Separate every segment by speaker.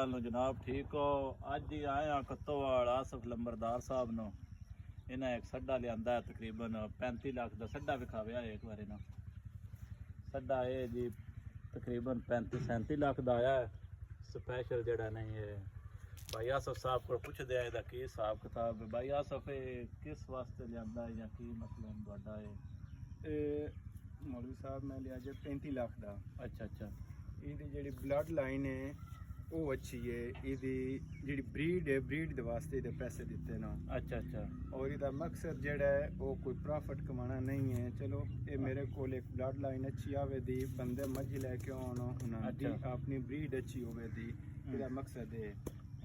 Speaker 1: हाल no जनाब ठीक हो। अज ही आए हाँ कत्तोवाल आसफ लंबरदार साहब नो। इन्हें एक सड्डा लिया तकरीबन 35 लाख का सड्डा विखाव्या एक बार ना सड्डा है जी तकरीबन 35-37 लाख का आया है स्पैशल जड़ा नहीं है। भाई आसफ साहब को पूछते हैं कि हिसाब किताब भाई आसफ किस वास्ते लिया या की मतलब ਤੁਹਾਡਾ है
Speaker 2: मौलवी साहब मैं लिया जे 35 लाख का।
Speaker 1: अच्छा
Speaker 2: ਇਹਦੀ ਜਿਹੜੀ ਬਲੱਡ ਲਾਈਨ ਹੈ ਉਹ ਅੱਛੀ ਹੈ। ਇਹਦੀ ਜਿਹੜੀ ਬਰੀਡ ਹੈ ਬਰੀਡ ਦੇ ਵਾਸਤੇ ਇਹਦੇ ਪੈਸੇ ਦਿੱਤੇ ਨਾ।
Speaker 1: अच्छा
Speaker 2: ਔਰ ਇਹਦਾ ਮਕਸਦ ਜਿਹੜਾ ਹੈ ਉਹ ਕੋਈ ਪ੍ਰੋਫਿਟ ਕਮਾਉਣਾ ਨਹੀਂ ਹੈ। ਚਲੋ ਇਹ ਮੇਰੇ ਕੋਲ ਇੱਕ ਬਲੱਡ ਲਾਈਨ ਅੱਛੀ ਆਵੇ ਦੀ ਬੰਦੇ ਮੱਝ ਲੈ ਕੇ ਆਉਣ ਉਹਨਾਂ ਦੀ ਆਪਣੀ ਬਰੀਡ ਅੱਛੀ ਹੋਵੇ ਦੀ ਇਹਦਾ ਮਕਸਦ ਹੈ।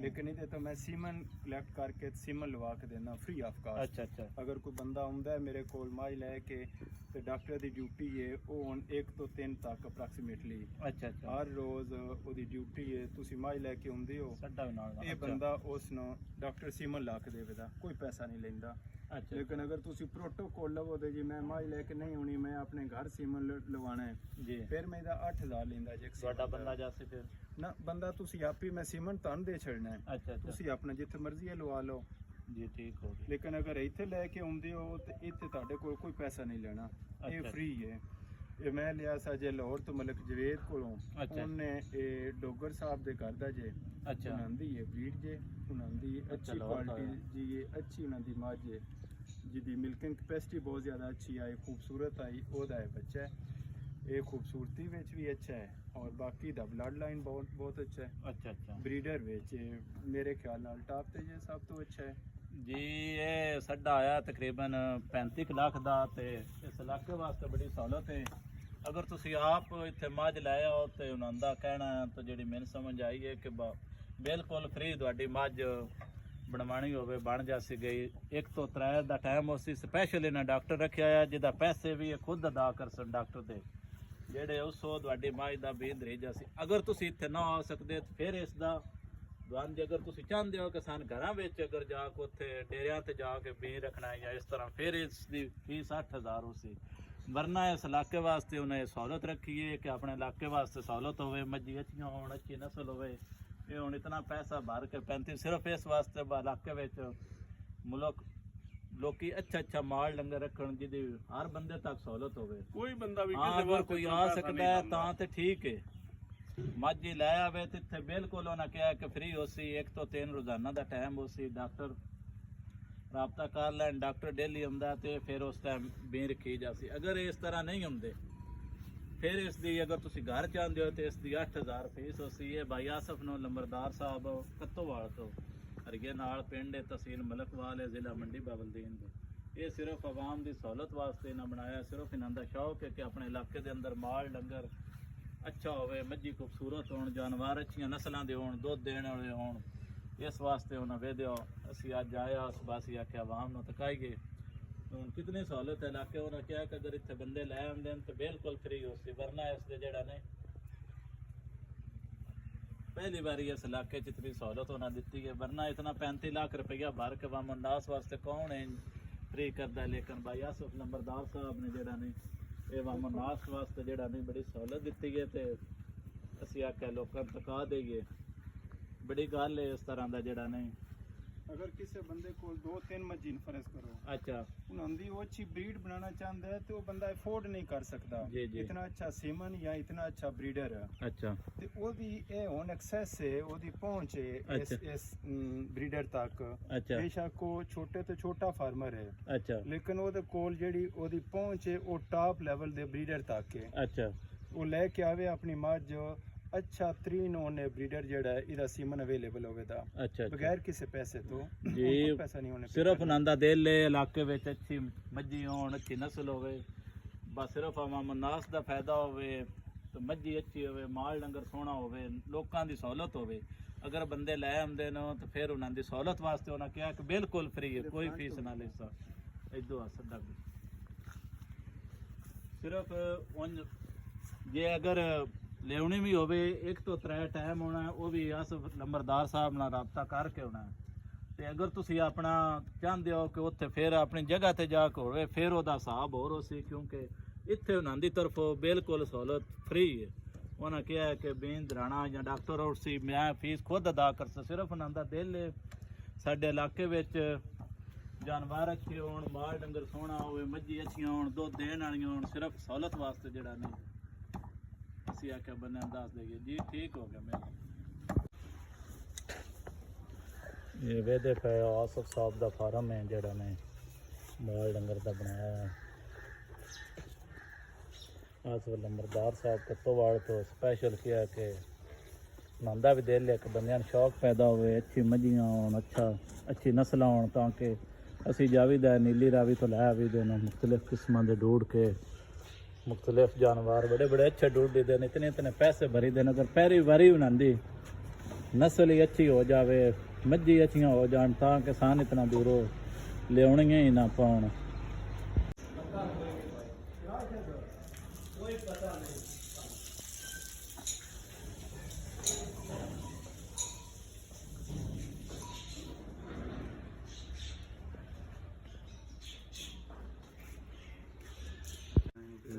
Speaker 2: लेकिन ये तो मैं सीमन कलेक्ट करके सीमन लवा के देना फ्री ऑफ कास्ट।
Speaker 1: अच्छा
Speaker 2: अगर कोई बंदा आंदा है मेरे को माई लैके तो डॉक्टर की ड्यूटी है वो हुण 1 ਤੋਂ 3 तक अप्रॉक्सीमेटली
Speaker 1: अच्छा
Speaker 2: हर रोज़ ਉਹਦੀ ड्यूटी है। तुसी माई लैके आंदे हो
Speaker 1: सड्डा भी नाल
Speaker 2: ये बंदा उस नो डॉक्टर सीमन ला के देवेगा कोई पैसा नहीं लेंदा।
Speaker 1: अच्छा
Speaker 2: लेकिन अगर तुसी प्रोटोकॉल लवो दे जी मैं माई लैके नहीं होनी मैं अपने घर सीमन लवाना है
Speaker 1: जी
Speaker 2: फिर मैं 8000 लेंदा जे
Speaker 1: ਤੁਹਾਡਾ ਬੰਦਾ ਜਾਸੇ ਫਿਰ
Speaker 2: ना बंदा तुसी आप ही मैं सीमन तन दे छड़ना है।
Speaker 1: अच्छा
Speaker 2: ਤੁਸੀਂ ਆਪਣਾ ਜਿੱਥੇ ਮਰਜ਼ੀ ਹੈ ਲਵਾ ਲਓ
Speaker 1: जी ठीक हो गया।
Speaker 2: ਲੇਕਿਨ ਅਗਰ ਇੱਥੇ ਲੈ ਕੇ ਆਉਂਦੇ ਹੋ ਤੇ ਇੱਥੇ ਤੁਹਾਡੇ ਕੋਲ ਕੋਈ ਪੈਸਾ ਨਹੀਂ ਲੈਣਾ ਇਹ
Speaker 1: ਅੱਛਾ।
Speaker 2: ਫ੍ਰੀ ਹੈ। ਇਹ ਮੈਂ ਲਿਆ ਸਾ ਜੇ ਲਾਹੌਰ ਤੋਂ ਮਲਕ ਜਵੇਦ ਕੋਲੋਂ
Speaker 1: ਅੱਛਾ।
Speaker 2: ਉਹਨੇ ਇਹ ਡੋਗਰ ਸਾਹਿਬ ਦੇ ਘਰ ਦਾ ਜੇ
Speaker 1: अच्छा
Speaker 2: ਉਹਨਾਂ ਦੀ ਇਹ ਬਰੀਡ ਜੇ ਉਹਨਾਂ ਦੀ
Speaker 1: ਅੱਛਾ,
Speaker 2: ਅੱਛੀ
Speaker 1: ਲਾਹੌਰ ਦਾ
Speaker 2: ਕੁਆਲਿਟੀ ਜੀ ਇਹ ਅੱਛੀ ਉਹਨਾਂ ਦੀ ਮੱਝ ਹੈ ਜਿਹਦੀ ਮਿਲਕਿੰਗ ਕਪੈਸਿਟੀ ਬਹੁਤ ਜ਼ਿਆਦਾ ਅੱਛੀ ਆਈ ਖੂਬਸੂਰਤ ਆਈ ਉਹਦਾ ਹੈ ਬੱਚਾ ਇਹ ਖੂਬਸੂਰਤੀ ਵਿੱਚ ਵੀ ਅੱਛਾ ਹੈ ਔਰ ਬਾਕੀ ਦਾ ਬਲੱਡ ਲਾਈਨ ਬਹੁਤ ਅੱਛਾ ਹੈ।
Speaker 1: अच्छा
Speaker 2: ਬਰੀਡਰ ਵਿੱਚ ਮੇਰੇ ਖਿਆਲ ਨਾਲ ਟਾਪ ਤੇ ਜੇ ਸਭ ਤੋਂ ਅੱਛਾ ਹੈ।
Speaker 1: जी ये सड्डा आया तकरीबन 35 लाख का ते इस इलाके वास्ते बड़ी सहूलत है। अगर तुसी आप इत्थे मझ लाए हो तो उन्होंने दा कहना तो जी मैंने समझ आई है कि बिल्कुल फ्री तुहाडी मझ बनवानी होवे बन जासी गई। 1 ਤੋਂ 3 का टाइम उसी स्पैशल इन्हें डॉक्टर रखा है जिदा पैसे भी खुद अदा कर सन डॉक्टर दे जेड़े उसो तुहाडी मझ दा बींद रही जासी। अगर तुसी इत्थे ना आ सकते तो फिर इसका दुआन जे अगर तुसी चाहते हो कि सन घरां विच अगर जाके उत्थे डेरियां ते जाके बी रखना है या इस तरह फिर इसकी फीस 8000 उसी वरना इस इलाके वास्ते उन्हें सहूलत रखी है कि अपने इलाके वास्ते सहूलत होवे मज्जी अच्छियां होण अच्छी नस्ल होवे। ये हुण इतना पैसा भर के 35 सिर्फ इस वास्ते इलाके विच मुल्क लोकी अच्छा माल डंगर रखण जिहदी हर बंदे तक सहूलत होवे।
Speaker 2: कोई बंदा भी
Speaker 1: हाँ अगर कोई आ सकता है तां ते ठीक है मझी लै आवे तो इत्थे बिल्कुल उन्हें कहा कि फ्री होसी 1 ਤੋਂ 3 रोजाना का टाइम होसी डॉक्टर राबता कर लैन डॉक्टर डेली आंदा तो फिर उस टाइम बी रखी जासी। अगर इस तरह नहीं आंदे फिर इसकी अगर तुसी घर चाहते हो तो इसकी 8000 फीस होसी है। भाई आसफ नो लंबरदार साहब कत्तोवाल तो हरिया नाल पिंड तहसील मलकवाल है जिला मंडी बावलदीन दे। ये सिर्फ आवाम की सहूलत वास्ते इन्हें बनाया सिर्फ इन्हों का शौक है कि अपने इलाके के अंदर माल डंगर अच्छा होवे मज्जी खूबसूरत होण जानवर अच्छी नस्लों के होण दुध देने वाले होण इस वास्ते उन्हें वेदो असी अज आया उस बासी आख्या आवाम नूं तकाईए हुण कितनी सहूलत है इलाके उन्हें कहा कि अगर इत्थे बंदे लै आंदे तो बिल्कुल फ्री होसी वरना इसके जेड़ा ने पहली बारी इस इलाके च इतनी सहूलत उन्हें दी है वरना इतना 35 लाख रुपया भर के वामनदास वास्ते कौन है फ्री करता है। लेकिन भाई आसफ लंबरदार साहब ने जेड़ा ने ਇਹ ਵਾਮਨਾਸ ਵਾਸਤੇ ਜਿਹੜਾ ਨਹੀਂ ਬੜੀ ਸਹੂਲਤ ਦਿੱਤੀ ਹੈ ਤੇ ਅਸੀਂ ਆਖਿਆ ਲੋਕਾਂ ਨੂੰ ਤਕਾ ਦੇਈਏ ਬੜੀ ਗੱਲ ਹੈ ਇਸ ਤਰ੍ਹਾਂ ਦਾ ਜਿਹੜਾ ਨਹੀਂ।
Speaker 2: अगर किसी बंदे को 2-3 मजीन फर्ज करो
Speaker 1: अच्छा
Speaker 2: उन्होंने वो अच्छी ब्रीड बनाना चाहता है तो वो बंदा अफोर्ड नहीं कर सकता
Speaker 1: जी जी
Speaker 2: इतना अच्छा सीमन या इतना अच्छा ब्रीडर है
Speaker 1: अच्छा
Speaker 2: ਤੇ ਉਹਦੀ ਇਹ ਹੁਣ ਐਕਸੈਸ ਹੈ ਉਹਦੀ ਪਹੁੰਚ ਹੈ ਇਸ ਬਰੀਡਰ ਤੱਕ।
Speaker 1: अच्छा
Speaker 2: ਬੇਸ਼ੱਕ ਉਹ ਛੋਟੇ ਤੋਂ ਛੋਟਾ ਫਾਰਮਰ ਹੈ
Speaker 1: अच्छा
Speaker 2: ਲੇਕਿਨ ਉਹਦੇ ਕੋਲ ਜਿਹੜੀ ਉਹਦੀ ਪਹੁੰਚ ਹੈ ਉਹ ਟਾਪ ਲੈਵਲ ਦੇ ਬਰੀਡਰ ਤੱਕ ਹੈ।
Speaker 1: अच्छा
Speaker 2: ਉਹ ਲੈ ਕੇ ਆਵੇ ਆਪਣੀ ਮੱਝ अच्छा 3 ਉਹਨੇ ਬਰੀਡਰ ਜਿਹੜਾ ਹੈ ਇਹਦਾ ਸੀਮਨ ਅਵੇਲੇਬਲ ਹੋਵੇਗਾ
Speaker 1: अच्छा
Speaker 2: ਬਗੈਰ ਕਿਸੇ ਪੈਸੇ ਤੋਂ
Speaker 1: ਜੀ
Speaker 2: ਕੋਈ ਪੈਸਾ ਨਹੀਂ ਹੋਣੇ
Speaker 1: ਸਿਰਫ ਉਹਨਾਂ ਦਾ ਦਿਲ ਹੈ ਇਲਾਕੇ ਵਿੱਚ ਅੱਛੀ ਮੱਝੀ ਹੋਣ ਅੱਛੀ ਨਸਲ ਹੋਵੇ ਬਸ ਸਿਰਫ ਆਵਾਮਨਾਸ ਦਾ ਫਾਇਦਾ ਹੋਵੇ ਤੇ ਮੱਝੀ ਅੱਛੀ ਹੋਵੇ ਮਾਲ ਡੰਗਰ ਸੋਹਣਾ ਹੋਵੇ ਲੋਕਾਂ ਦੀ ਸਹੂਲਤ ਹੋਵੇ। ਅਗਰ ਬੰਦੇ ਲੈ ਆਉਂਦੇ ਨੇ ਤਾਂ ਫਿਰ ਉਹਨਾਂ ਦੀ ਸਹੂਲਤ ਵਾਸਤੇ ਉਹਨਾਂ ਕਿਹਾ ਕਿ ਬਿਲਕੁਲ ਫ੍ਰੀ ਹੈ ਕੋਈ ਫੀਸ ਨਾ ਲੈਸਾ ਇਦੋਂ ਸਦਾ ਸਿਰਫ ਉਂਝ ਜੇ ਅਗਰ लेवनी भी होवे 1 ਤੋਂ 3 टाइम होना वो भी आसफ लंबरदार साहब नाल राबता करके होना ते अगर तुसी अपना चाहते हो कि उत्थे फिर अपनी जगह ते जाके होवे फिर ओदा हिसाब होर होसी क्योंकि इत्थे उन्हां दी तरफों बिल्कुल सहूलत फ्री है। ਉਹਨਾਂ ਕਿਹਾ ਹੈ ਕਿ ਬੇਂਦ ਰਾਣਾ ਜਾਂ ਡਾਕਟਰ ਆਊਟ ਸੀ, ਮੈਂ ਫੀਸ ਖੁਦ ਅਦਾ ਕਰ ਸਕਦਾ, ਸਿਰਫ ਉਹਨਾਂ ਦਾ ਦਿਲ ਹੈ ਸਾਡੇ ਇਲਾਕੇ ਵਿੱਚ ਜਾਨਵਰ ਅੱਛੇ ਹੋਣ, ਮਾਲ ਡੰਗਰ ਸੋਹਣਾ ਹੋਵੇ, ਮੱਝੀ ਅੱਛੀਆਂ ਹੋਣ, ਦੁੱਧ ਦੇਣ ਵਾਲੀਆਂ ਹੋਣ, ਸਿਰਫ ਸਹੂਲਤ ਵਾਸਤੇ ਜਿਹੜਾ ਨਹੀਂ ਅਸੀਂ ਆਖਿਆ ਬੰਨਿਆਂ ਨੂੰ ਦੱਸ ਦੇਈਏ ਜੀ। ਠੀਕ ਹੋ ਗਿਆ ਮੇਰਾ। ਇਹ ਵੇਦੇ ਪਏ ਆਸਫ ਸਾਹਿਬ ਦਾ ਫਾਰਮ ਹੈ ਜਿਹੜਾ ਨੇ ਮਾਲ ਡੰਗਰ ਦਾ ਬਣਾਇਆ ਹੈ। ਆਸਫ ਲੰਬਰਦਾਰ ਸਾਹਿਬ ਕੱਤੋਵਾਲ ਤੋਂ ਸਪੈਸ਼ਲ ਕਿਹਾ ਕਿ ਨੰਦਾ ਵੀ ਦਿਲ ਇੱਕ ਬੰਦਿਆਂ ਨੂੰ ਸ਼ੌਕ ਪੈਦਾ ਹੋਵੇ, ਅੱਛੀ ਮੱਝੀਆਂ ਹੋਣ, ਅੱਛੀ ਨਸਲਾਂ ਹੋਣ, ਤਾਂ ਕਿ ਅਸੀਂ ਜਾਵੀਦਾ ਨੀਲੀ ਰਾਵੀ ਤੋਂ ਲੈ ਵੀ ਦੇਣਾ ਮੁਖਤਲਿਫ ਕਿस्मां ਦੇ ढूंढ के मुख्तलिफ जानवर बड़े बड़े अच्छे ढूंढ देते हैं, इतने इतने पैसे भरी देने। अगर पहली बारी बनाती नस्ल ही अच्छी हो जावे, मज्जी अच्छियाँ हो जान, तां किसान इतना दूरों ले ही ना पाउन।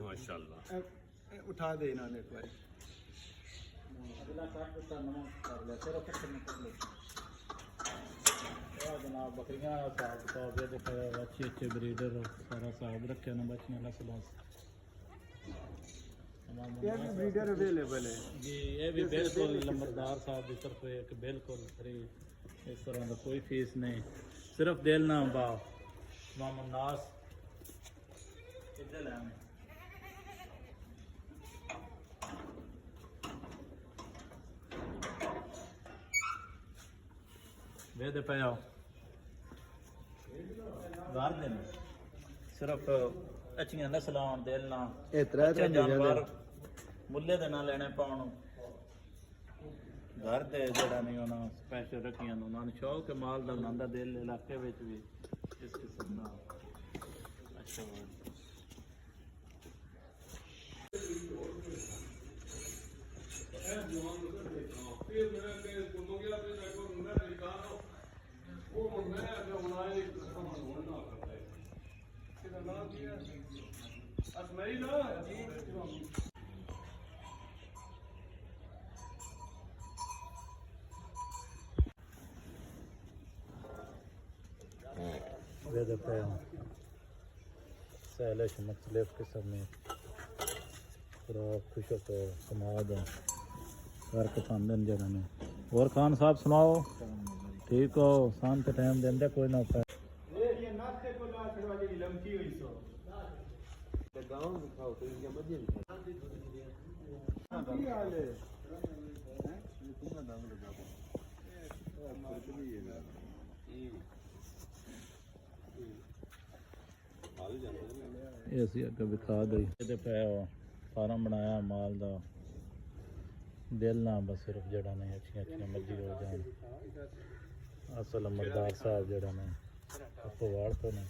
Speaker 2: माशाल्लाह उठा दे इन्होंने एक बार
Speaker 1: अगला काट देता नमक कर ले, तेरा पत्थर निकल ले। या जनाब बकरियां साहब तो ये देखो अच्छे अच्छे ब्रीडर सारा साहब रखे ना बच्चियां नस्लों
Speaker 2: ये भी ब्रीडर अवेलेबल है
Speaker 1: जी। ये भी बिल्कुल लंबरदार साहब की तरफ एक बिल्कुल फ्री, इस तरह का कोई फीस नहीं, सिर्फ दिल ना बा मामून नास इधर लाने वेदे पे आओ गार दिन सिर्फ अच्छियां नस्लां होण दिल ना अच्छे जानवर मुल्ले दे ना लेने पाउण घर दे जेड़ा नहीं होना स्पैशल रखियां उन्हां नूं शौक है माल दा बनांदा दिल इलाके विच भी इस किस्म दा अच्छा वेदे पे सैलश मुख्तलिफ किस्म में खुराक खुशक और समाद वर्क खानदन जगह में। और खान साहब सुनाओ ठीक हो? शांत टाइम देंदे कोई ना पे
Speaker 2: ये नाश्ते को ला छड़वा जी लमकी हुई सो गांव में खाओ तो इनके मजे में की हाल है ये तुम्हारा दाम लगा
Speaker 1: ये असी अगे विखा दई ਇਹਦੇ ਪੈ ਫਾਰਮ ਬਣਾਇਆ ਮਾਲ ਦਾ ਦਿਲ ਨਾ ਬਸ ਸਿਰਫ ਜਿਹੜਾ ਨੇ ਅੱਛੀਆਂ ਅੱਛੀਆਂ ਮੱਝੀ ਹੋ ਜਾਣ। ਅਸਲ ਲੰਬਰਦਾਰ ਸਾਹਿਬ ਜਿਹੜਾ ਨੇ ਪਵਾੜ ਤੋਂ ਨੇ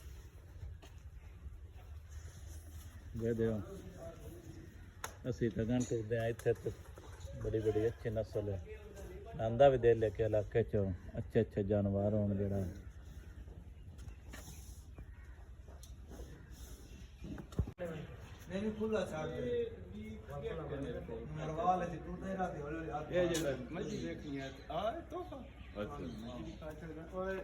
Speaker 1: ਦੇ ਦਿਓ ਅਸੀਂ ਤਾਂ ਗਾਂ ਟੁਰਦੇ ਆ ਇੱਥੇ ਤੇ ਬੜੀ ਬੜੀ ਅੱਛੀ ਨਸਲ ਹੈ ਆਂਦਾ ਵੀ ਦਿਲ ਲੈ ਕੇ ਇਲਾਕੇ ਚ ਅੱਛੇ ਅੱਛੇ ਜਾਨਵਰ ਹੋਣ ਜਿਹੜਾ
Speaker 2: नहीं खुला छाड़ दे मरवा ले तू तेरा दे ये जे मजी देखनी है आ तोहफा अच्छा ओए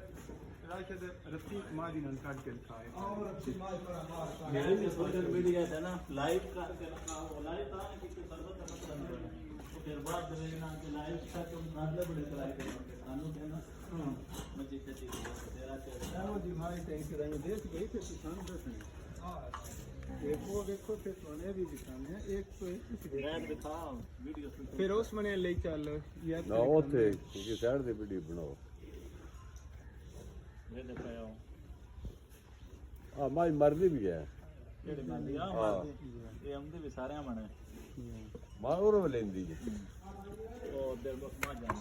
Speaker 2: राशद रत्ती मादी नल काट के खाए और रत्ती माज पर मार
Speaker 1: मेरे भी सोशल मीडिया है ना लाइव करके रखा हो लाइव था कि सर्वत मतलब तो फिर बाद में ना कि लाइव था तो नादले बड़े ट्राई करते सानू देना मजी कटी तेरा के
Speaker 2: वो दिमाग से एक रंग देश गई थे किसान दसने हां देखो देखो फिर सोने भी दिखाने हैं एक तो एक
Speaker 1: मैं दिखा वीडियो
Speaker 2: फिर उस मने ले चल यार
Speaker 3: ना उथे किसी साइड ते वीडियो बनाओ
Speaker 1: ये देख रहे हो
Speaker 3: हां माई मरदी भी है
Speaker 1: जेड़ी मंदी आ ये हमदे भी सारे मने
Speaker 3: मां और लेंदी है
Speaker 1: ओ देर बस मा जाना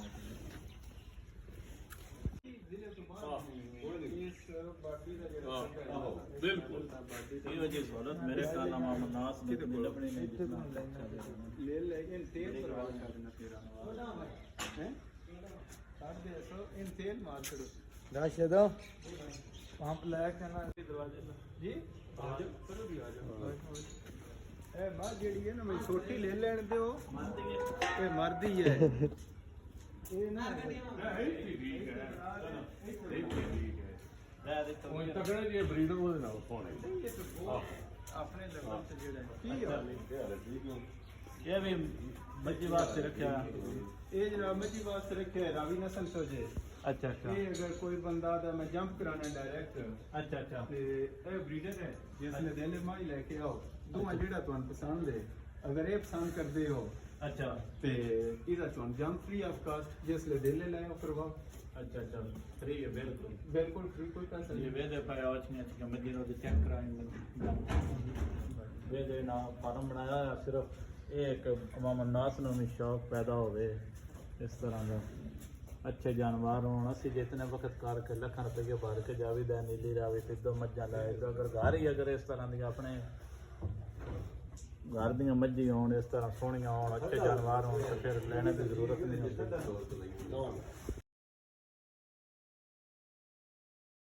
Speaker 1: बिल्कुल ये वजह सहूलत मेरे ख्याल में मोहम्मद नास जितनी लपड़ी नहीं जितना
Speaker 2: ले लेकिन तेल बर्बाद करना तेरा हैं काट दे सो इन तेल मार छोड़ो राशद पंप लाया करना दरवाजे जी आ जाओ करो भी आ जाओ ਇਹ ਮਾਂ ਜਿਹੜੀ ਹੈ ਨਾ ਮੈਂ ਛੋਟੀ ਲੈ ਲੈਣ ਦਿਓ ਇਹ ਮਰਦੀ ਹੈ ਇਹ ਨਾ
Speaker 3: ਉਹ ਤਕੜੇ ਜੇ ਬਰੀਡਰ ਉਹਦੇ ਨਾਲ ਪਾਉਣੇ
Speaker 2: ਆਪਣੇ ਲੈਵਲ ਤੇ ਜਿਹੜਾ ਕੀ ਹਾਲ ਹੈ
Speaker 1: ਇਹ ਵੀ ਬੱਚੇ ਵਾਸਤੇ ਰੱਖਿਆ
Speaker 2: ਇਹ ਜਨਾਬ ਮੱਝੀ ਵਾਸਤੇ ਰੱਖਿਆ ਰਾਵੀ ਨਸਲ ਤੋਂ ਜੇ
Speaker 1: ਅੱਛਾ ਅੱਛਾ
Speaker 2: ਇਹ ਅਗਰ ਕੋਈ ਬੰਦਾ ਦਾ ਮੈਂ ਜੰਪ ਕਰਾਣਾ ਡਾਇਰੈਕਟ
Speaker 1: ਅੱਛਾ ਅੱਛਾ
Speaker 2: ਤੇ ਇਹ ਬਰੀਡਰ ਹੈ ਜਿਸ ਨੇ ਦੇਲੇ ਮਾਈ ਲੈ ਕੇ ਆਓ ਦੋਵਾਂ ਜਿਹੜਾ ਤੁਹਾਨੂੰ ਪਸੰਦ ਹੈ ਅਗਰ ਇਹ ਪਸੰਦ ਕਰਦੇ ਹੋ
Speaker 1: ਅੱਛਾ
Speaker 2: ਤੇ ਇਹਦਾ ਤੁਹਾਨੂੰ ਜੰਪ ਫ੍ਰੀ ਆਫ ਕਾਸਟ ਜਿਸ ਲੈ ਦੇਲੇ ਲਾਇਓ ਕਰਵਾਓ
Speaker 1: ਅੱਛਾ ਅੱਛਾ ਫ੍ਰੀ ਹੈ ਬਿਲਕੁਲ
Speaker 2: ਬਿਲਕੁਲ ਫ੍ਰੀ ਕੋਈ ਪੈਸਾ
Speaker 1: ये
Speaker 2: नहीं
Speaker 1: वेदे पाया अच्छी अच्छी मस्जिद और चेक कराएंगे वेदे ना फार्म बनाया है सिर्फ एक अवाम नास ਨੂੰ ਵੀ ਸ਼ੌਕ ਪੈਦਾ ਹੋਵੇ ਇਸ ਤਰ੍ਹਾਂ ਦਾ ਅੱਛੇ ਜਾਨਵਰ ਹੋਣ ਅਸੀਂ ਜਿਤਨੇ ਵਕਤ ਕਰਕੇ ਲੱਖਾਂ ਰੁਪਏ ਭਰ ਕੇ ਜਾਵੀਦਾ ਨੀਲੀ ਰਾਵੀ ਤੇ ਦੋ ਮੱਝਾਂ ਲਾਏ ਤਾਂ ਅਗਰ ਘਰ ਹੀ ਅਗਰ ਇਸ ਤਰ੍ਹਾਂ ਦੀ ਆਪਣੇ ਘਰ ਦੀਆਂ ਮੱਝੀ ਹੋਣ ਇਸ ਤਰ੍ਹਾਂ ਸੋਹਣੀਆਂ ਹੋਣ ਅੱਛੇ ਜਾਨਵਰ ਹੋਣ ਤਾਂ ਫਿਰ ਲੈਣੇ ਦੀ ਜ਼ਰੂਰਤ ਨਹੀਂ ਹੁੰਦੀ